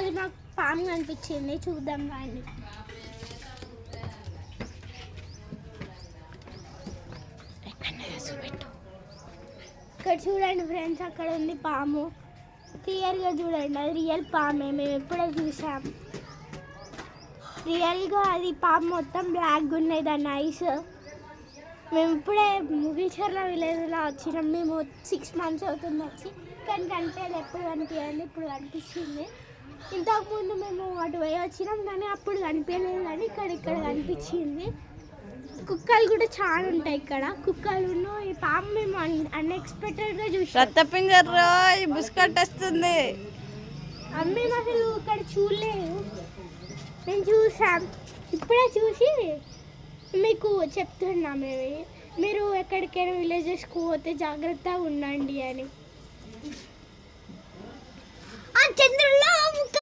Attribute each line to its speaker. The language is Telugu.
Speaker 1: అది మాకు పాము కనిపించింది, చూద్దాం రండి. ఇక్కడ చూడండి ఫ్రెండ్స్, అక్కడ ఉంది పాము. క్లియర్గా చూడండి, అది రియల్ పామే, మేము ఎప్పుడో చూసాం. రియల్గా అది పాము మొత్తం బ్లాక్గా ఉన్నాయి దాని ఐస్. మేము ఇప్పుడే ముగిచర్ల విలేజ్లో వచ్చినాం. మేము 6 months అవుతుంది వచ్చి, కానీ కనిపించలేదు. ఎప్పుడు కనిపించలేదు, ఇప్పుడు కనిపిస్తుంది. ఇంతకుముందు మేము అటు పోయి వచ్చినాం కానీ అప్పుడు కనిపించలేదు, కానీ ఇక్కడ కనిపించింది. కుక్కలు కూడా చాలా ఉంటాయి ఇక్కడ. కుక్కలు ఈ పాము మేము అన్ఎక్స్పెక్టెడ్గా చూసాం.
Speaker 2: రక్తపింజర్ బుస్కట్టేస్తుంది.
Speaker 1: మేము అసలు ఇక్కడ చూడలేదు, నేను చూసాం. ఇప్పుడే చూసి మీకు చెప్తున్నా. మీరు ఎక్కడికైనా విలేజెస్కి పోతే జాగ్రత్తగా ఉండండి అని. ఆ చంద్రుల్లో